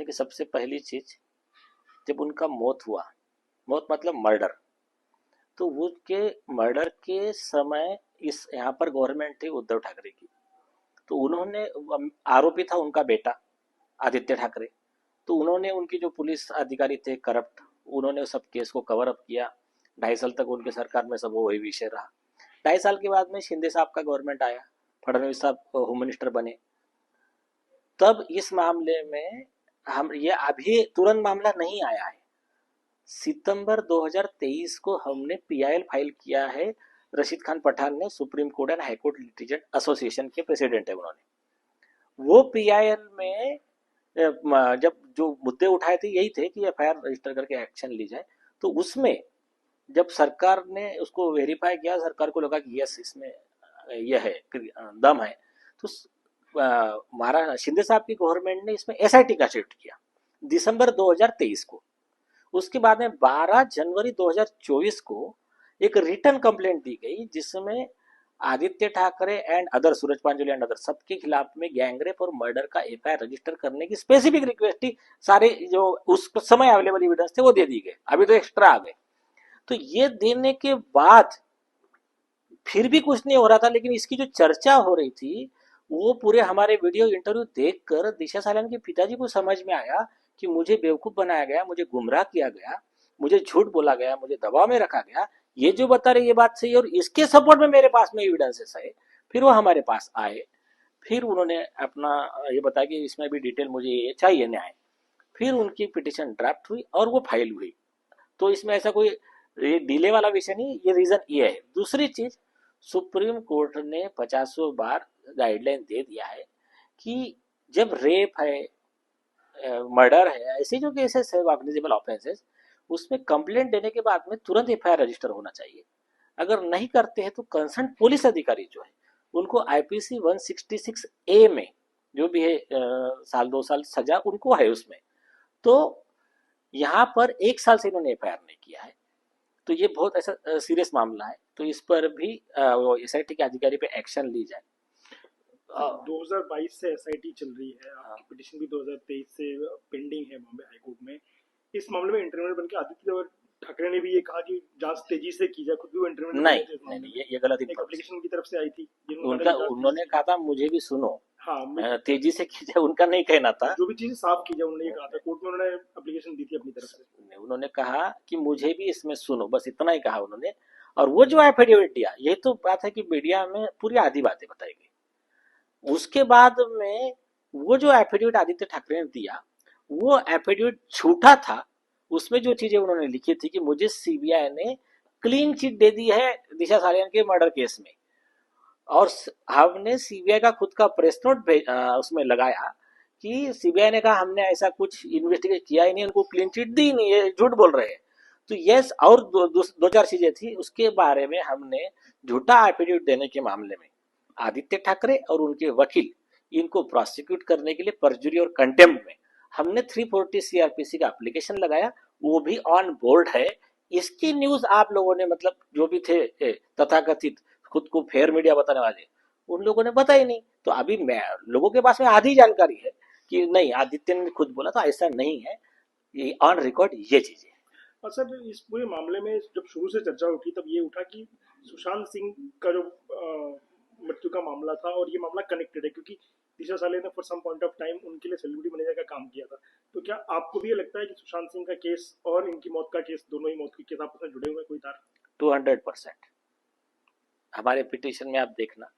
देखिए, सबसे पहली चीज, जब उनका मौत हुआ, मौत मतलब मर्डर, तो वो के मर्डर के समय इस यहाँ पर गवर्नमेंट थी उद्धव ठाकरे की। तो उन्होंने, आरोपी था उनका बेटा आदित्य ठाकरे, तो उन्होंने, उनकी जो पुलिस अधिकारी थे करप्ट, उन्होंने सब केस को कवर अप किया। 2.5 साल तक उनके सरकार में सब वही विषय रहा। 2.5 साल के बाद में शिंदे साहब का गवर्नमेंट आया, फडणवीस साहब होम मिनिस्टर बने। तब इस मामले में हम ये अभी तुरंत मामला नहीं आया है। सितंबर 2023 को हमने पीआईएल फाइल किया है। रशीद खान पठान ने, supreme court and high court litigant association के प्रेसिडेंट है उन्होंने, वो पीआईएल में जब जो मुद्दे उठाए थे यही थे कि एफआईआर रजिस्टर करके एक्शन ली जाए। तो उसमें जब सरकार ने उसको वेरीफाई किया, सरकार को लगा कि यस इसमें यह है, दम है, तो महाराज शिंदे साहब की गवर्नमेंट ने इसमें एसआईटी का शिफ्ट किया दिसंबर 2023 को। उसके बाद में 12 जनवरी 2024 को एक रिटर्न कंप्लेंट दी गई, जिसमें Aditya Thackeray and other, Suraj Pancholi and other, सबके खिलाफ में गैंगरेप और मर्डर का एफआईआर रजिस्टर करने की स्पेसिफिक रिक्वेस्ट थी। सारे जो उस समय अवेलेबल एविडेंस थे वो दे दी गए, अभी तो एक्स्ट्रा आ गए। तो ये देने के बाद फिर भी कुछ नहीं हो रहा था, लेकिन इसकी जो चर्चा हो रही थी, वो पूरे हमारे वीडियो इंटरव्यू देखकर दिशा सालन के पिताजी को समझ में आया कि मुझे बेवकूफ बनाया गया, मुझे गुमराह किया गया, मुझे झूठ बोला गया, मुझे दबाव में रखा गया। ये जो बता रहे ये बात सही है और इसके सपोर्ट में मेरे पास में एविडेंसेस है। फिर वो हमारे पास आए, फिर उन्होंने अपना ये बताया कि इसमें भी डिटेल मुझे ये चाहिए न्याय। फिर उनकी पिटिशन ड्राफ्ट हुई और वो फाइल हुई। तो इसमें ऐसा कोई ये डिले वाला विषय नहीं, ये रीजन ये है। दूसरी चीज, सुप्रीम कोर्ट ने 50 बार गाइडलाइन दे दिया है कि जब रेप है, मर्डर है, ऐसे जो केसेस है कॉग्निजेबल ऑफेंसेस, उसमें कंप्लेंट देने के बाद में तुरंत एफआईआर रजिस्टर होना चाहिए। अगर नहीं करते हैं तो कंसर्न पुलिस अधिकारी जो है उनको आईपीसी 166 ए में जो भी है साल 2 साल सजा उनको है उसमें। तो यहाँ पर 1 साल से इन्होंने एफआईआर नहीं किया है, तो ये बहुत ऐसा सीरियस मामला है। तो इस पर भी वो एसआईटी के अधिकारी पे एक्शन ली जाए। 2022 से एसआईटी चल रही है, आपकी पिटीशन भी 2023 से पेंडिंग है बॉम्बे हाईकोर्ट में। इस मामले में इंटरव्यूअर बनकर आदित्य ठाकरे ने भी ये कहा कि जांच तेजी से की जाए, खुद भी वो इंटरव्यू नहीं नहीं, ये गलत एक एप्लीकेशन की तरफ से आई थी उनका, उन्होंने कहा था मुझे भी सुनो, हाँ तेजी से की जाए, उनका नहीं कहना था। जो भी चीजें साफ की जाए उन्होंने ये कहा था, कोर्ट में उन्होंने एप्लीकेशन दी थी अपनी तरफ से। उन्होंने कहा कि मुझे भी इसमें सुनो, बस इतना ही कहा उन्होंने। और वो जो एफिडेविट दिया, यही तो बात है कि मीडिया में पूरी आधी बातें बताई गई। उसके बाद में वो जो एफिडेविट आदित्य ठाकरे ने दिया, वो एफिडेविट झूठा था। उसमें जो चीजें उन्होंने लिखी थी कि मुझे सीबीआई ने क्लीन चिट दे दी है दिशा सालियान के मर्डर केस में, और हमने सीबीआई का खुद का प्रेस नोट उसमें लगाया कि सीबीआई ने कहा हमने ऐसा कुछ इन्वेस्टिगेट किया ही नहीं, उनको क्लीन चिट दी नहीं, ये झूठ बोल रहे हैं। तो यस, और दो चार चीजें थी उसके बारे में हमने झूठा एफिडेविट देने के मामले में आदित्य ठाकरे और उनके वकील, इनको प्रोसिक्यूट करने के लिए परजुरी और कंटेम्प्ट में हमने 340 सीआरपीसी का एप्लीकेशन लगाया, वो भी ऑन बोर्ड है। इसकी न्यूज आप लोगों ने, मतलब जो भी थे तथाकथित खुद को फेयर मीडिया बताने वाले, उन लोगों ने बताया नहीं। तो अभी मैं लोगों के पास में आधी जानकारी है कि नहीं, आदित्य ने खुद बोला था, ऐसा नहीं है, ये ऑन रिकॉर्ड ये चीजें। और सर इस पूरे मामले में जब शुरू से चर्चा उठी तब ये उठा कि सुशांत सिंह का जो मृत्यु का मामला था और ये मामला कनेक्टेड है, क्योंकि दिशा साले ने for some point of time उनके लिए सेलिब्रिटी मैनेजर का काम किया था। तो क्या आपको भी ये लगता है कि सुशांत सिंह का केस और इनकी मौत का केस, दोनों ही मौत के केस आपस में जुड़े हुए कोई तार? 200% हमारे पिटिशन में आप देखना,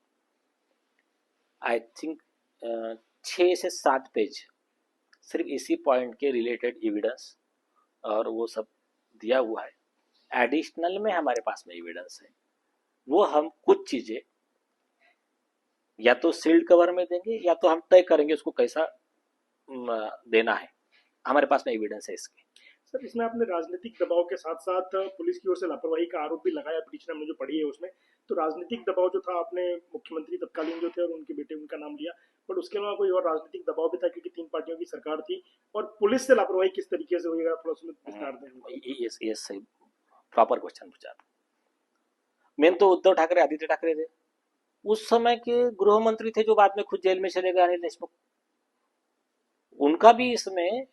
आई थिंक 6 से 7 पेज सिर्फ इसी पॉइंट के रिलेटेड एविडेंस और वो सब दिया हुआ है। एडिशनल में हमारे पास में एविडेंस है, वो हम कुछ चीजें या तो सील्ड कवर में देंगे या तो हम तय करेंगे उसको कैसा देना है। हमारे पास में एविडेंस है इसके। सर इसमें आपने राजनीतिक दबाव के साथ साथ पुलिस की ओर से लापरवाही का आरोप भी लगाया, पिटीशन हमने जो पढ़ी है उसमें। तो राजनीतिक दबाव जो था, आपने मुख्यमंत्री तत्कालीन जो थे और उनके बेटे उनका नाम लिया, बट उसके अलावा कोई और राजनीतिक दबाव भी था क्योंकि 3 पार्टियों की सरकार थी? और पुलिस से लापरवाही किस तरीके से हुई, थोड़ा उसमें विस्तार दें। ये सही प्रॉपर क्वेश्चन पूछा। मेन तो उद्धव ठाकरे, आदित्य ठाकरे थे, उस समय के गृह मंत्री थे जो बाद में खुद जेल में चले गए, अनिल देशमुख। उनका भी इसमें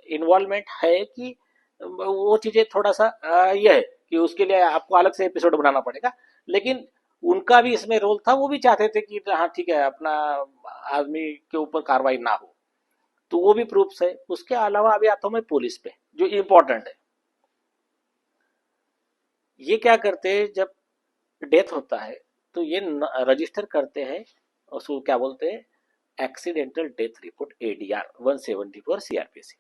इन्वॉल्वमेंट है कि वो चीजें थोड़ा सा ये है कि उसके लिए आपको अलग से एपिसोड बनाना पड़ेगा, लेकिन उनका भी इसमें रोल था। वो भी चाहते थे कि हाँ ठीक है, अपना आदमी के ऊपर कार्रवाई ना हो, तो वो भी प्रूफ्स है। उसके अलावा अभी आता हूं मैं पुलिस पे, जो इम्पोर्टेंट है। ये क्या करते हैं, जब डेथ होता है तो ये रजिस्टर करते हैं, उसको क्या बोलते हैं, accidental death report, ADR 174 CrPC.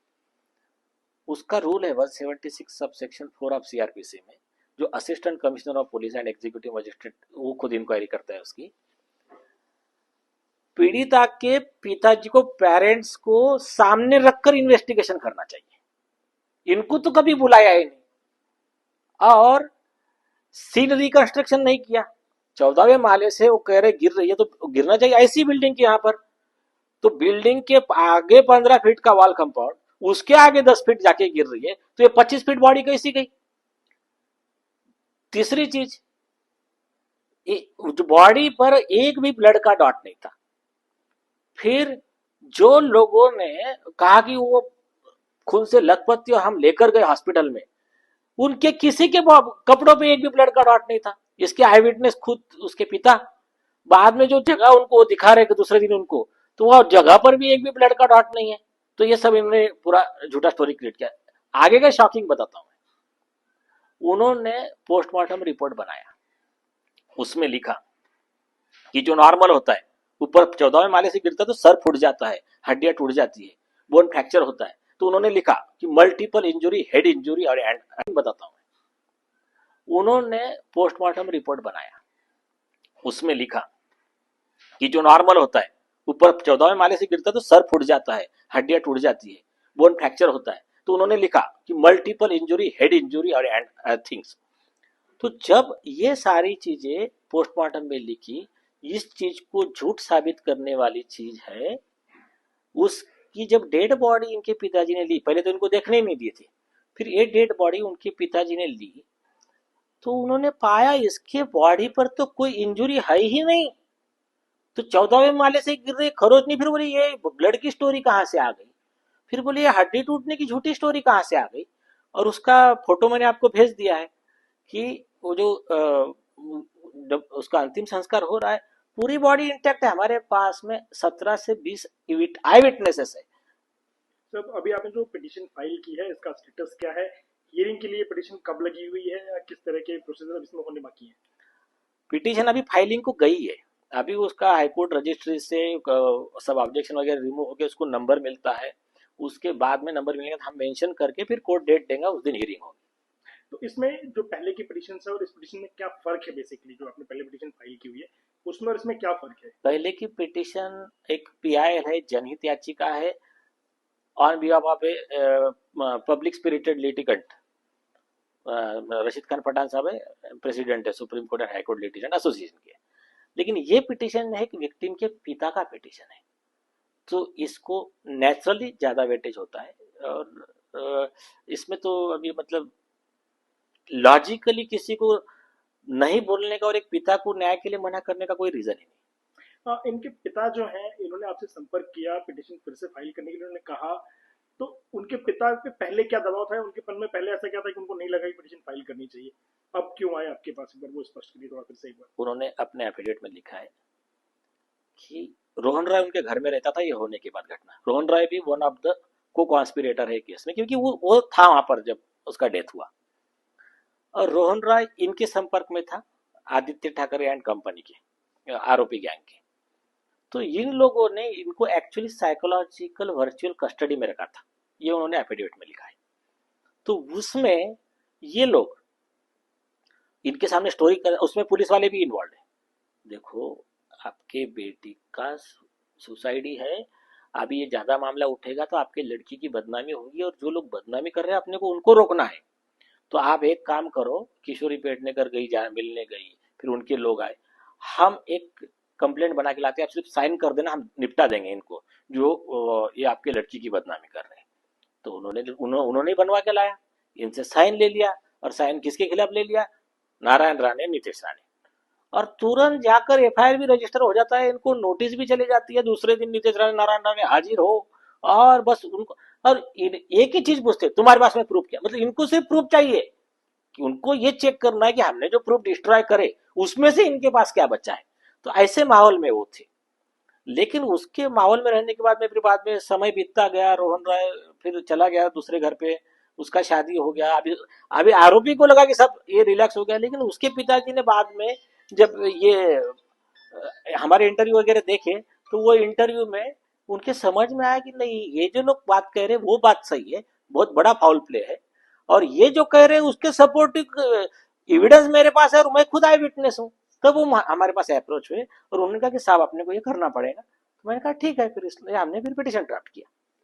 उसका रूल है 176 सब सेक्शन 4 ऑफ सीआरपीसी में, जो assistant commissioner of police and executive magistrate वो खुद इंक्वायरी करता है उसकी। पीड़िता के पिताजी को, पेरेंट्स को सामने रखकर इन्वेस्टिगेशन करना चाहिए। इनको तो कभी बुलाया ही नहीं, और सीन रिकंस्ट्रक्शन नहीं किया। 14वें माले से वो कह रहे गिर रही है, तो गिरना चाहिए ऐसी बिल्डिंग के यहाँ पर। तो बिल्डिंग के आगे 15 फीट का वॉल कंपाउंड, उसके आगे 10 फीट जाके गिर रही है, तो ये 25 फीट बॉडी कैसी गई। तीसरी चीज, बॉडी पर एक भी ब्लड का डॉट नहीं था। फिर जो लोगों ने कहा कि वो खून से लथपथ हम लेकर गए हॉस्पिटल में, उनके किसी के कपड़ों पे एक भी ब्लड का डॉट नहीं था। इसके आई विटनेस खुद उसके पिता। बाद में जो जगह उनको दिखा रहे कि दूसरे दिन उनको, तो वह जगह पर भी एक भी ब्लड का डॉट नहीं है। तो ये सब इन्होंने पूरा झूठा स्टोरी क्रिएट किया। आगे का शॉकिंग बताता हूं। उन्होंने पोस्टमार्टम रिपोर्ट बनाया, उसमें लिखा कि जो नॉर्मल होता है, ऊपर 14वें माले से गिरता है तो सर फूट जाता है, हड्डियां टूट जाती है, बोन फ्रैक्चर होता है। तो उन्होंने लिखा कि मल्टीपल इंजुरी, हेड इंजुरी और एंड बताता हूं। उन्होंने पोस्टमार्टम रिपोर्ट बनाया, उसमें लिखा कि जो नॉर्मल होता है, ऊपर 14वें माले से गिरता है तो सर फूट जाता है, हड्डियां टूट जाती है, बोन फ्रैक्चर होता है। तो उन्होंने लिखा कि मल्टीपल इंजुरी, हेड इंजुरी और एंड थिंग्स। तो जब ये सारी चीजें पोस्टमार्टम में लिखी, इस चीज को झूठ साबित करने वाली चीज है। उसकी जब डेड बॉडी इनके पिताजी ने ली, पहले तो इनको देखने ही नहीं दिए थे, फिर ये डेड बॉडी उनके पिताजी ने ली, तो उन्होंने पाया इसके बॉडी पर तो कोई इंजुरी है ही नहीं। तो 14वें माले से गिर रही खरोच नहीं। फिर बोले ये ब्लड की स्टोरी कहाँ से आ गई। फिर बोले ये हड्डी टूटने की झूठी स्टोरी कहाँ से आ गई। और उसका फोटो मैंने आपको भेज दिया है कि वो जो जब उसका अंतिम संस्कार हो रहा है, पूरी बॉडी इंटैक्ट है। हमारे पास में 17 से 20 आई विटनेसेस है। सर अभी आपने जो पिटीशन फाइल की है इसका स्टेटस क्या है? हियरिंग के लिए पिटीशन कब लगी हुई है या किस तरह के प्रोसीजर इसमें होने बाकी है? पिटीशन अभी फाइलिंग को गई है। अभी उसका हाईकोर्ट रजिस्ट्री से सब ऑब्जेक्शन वगैरह रिमूव होकर उसको नंबर मिलता है। उसके बाद में नंबर मिलेगा तो हम मेंशन करके फिर कोर्ट डेट देंगे, उस दिन हियरिंग होगी। तो इसमें जो पहले की पिटीशन है और इस पिटीशन में क्या फर्क है? बेसिकली जो आपने पहले पिटीशन फाइल की हुई है उसमें और इसमें क्या फर्क है? पहले की पिटीशन एक पीआईएल है, जनहित याचिका है, on behalf of a public spirited litigant. Rashid Khan Pathan साहब है, प्रेसिडेंट है supreme court and high court litigant association के। लेकिन ये पिटीशन है कि विक्टिम के पिता का पिटीशन है, तो इसको नेचुरली ज्यादा वेटेज होता है। और इसमें तो अभी मतलब लॉजिकली किसी को नहीं बोलने का और एक पिता को न्याय के लिए मना करने का कोई रीजन ही नहीं। इनके पिता जो हैं इन्होंने आपसे संपर्क किया पिटीशन फिर से फाइल करने के लिए, उन्होंने कहा तो उनके पिता पे पहले क्या दबाव था? उनके मन में पहले ऐसा क्या था कि उनको नहीं लगा कि पिटीशन फाइल करनी चाहिए? अब क्यों आए आपके पास? एक बार वो स्पष्ट करिए थोड़ा फिर से एक बार। उन्होंने अपने एफिडेविट में लिखा है कि रोहन राय उनके घर में रहता था ये होने के बाद घटना। रोहन राय भी वन ऑफ द को कॉन्स्पिरेटर है केस में, क्योंकि वो था वहां पर जब उसका डेथ हुआ। और रोहन राय इनके संपर्क में था आदित्य ठाकरे एंड कंपनी के आरोपी गैंग के। तो इन लोगों ने इनको एक्चुअली साइकोलॉजिकल वर्चुअल कस्टडी में रखा था, ये उन्होंने एफिडेविट में लिखा है। तो उसमें ये लोग इनके सामने स्टोरी कर, उसमें पुलिस वाले भी इन्वॉल्व है। देखो, आपके बेटी का सुसाइड ही है, अभी ये ज्यादा मामला उठेगा तो आपके लड़की की बदनामी होगी, और जो लोग बदनामी कर रहे हैं अपने को उनको रोकना है। तो आप एक काम करो, किशोरी पेडनेकर गई, जा मिलने गई, फिर उनके लोग आए, हम एक कंप्लेंट बना के लाते हैं, आप सिर्फ साइन कर देना, हम निपटा देंगे इनको जो ये आपके लड़की की बदनामी कर रहे हैं। तो उन्होंने बनवा के लाया, इनसे साइन ले लिया। और साइन किसके खिलाफ ले लिया? नारायण राणे, नीतीश राणे। और तुरंत जाकर एफआईआर भी रजिस्टर हो जाता है, इनको नोटिस भी चली जाती है, दूसरे दिन नीतीश राणे नारायण राणे हाजिर हो, और बस उनको, और एक ही चीज पूछते, तुम्हारे पास में प्रूफ क्या, मतलब इनको सिर्फ प्रूफ चाहिए कि उनको ये चेक करना है कि हमने जो प्रूफ डिस्ट्रॉय करे उसमें से इनके पास क्या बचा है। तो ऐसे माहौल में वो थे। लेकिन उसके माहौल में रहने के बाद में फिर बाद में समय बीतता गया, रोहन राय फिर चला गया दूसरे घर पे, उसका शादी हो गया। अभी अभी आरोपी को लगा कि सब ये रिलैक्स हो गया, लेकिन उसके पिताजी ने बाद में जब ये हमारे इंटरव्यू वगैरह देखे, तो वो इंटरव्यू में उनके समझ में आया कि नहीं, ये जो लोग बात कह रहे हैं वो बात सही है, बहुत बड़ा फाउल प्ले है, और ये जो कह रहे हैं उसके सपोर्टिव एविडेंस मेरे पास है और मैं खुद आई विटनेस हूँ। तब वो हमारे पास अप्रोच हुए और उन्होंने कहा कि साहब अपने को ये करना पड़ेगा। तो मैंने कहा ठीक है, फिर इसलिए हमने फिर पिटिशन ड्राफ्ट किया।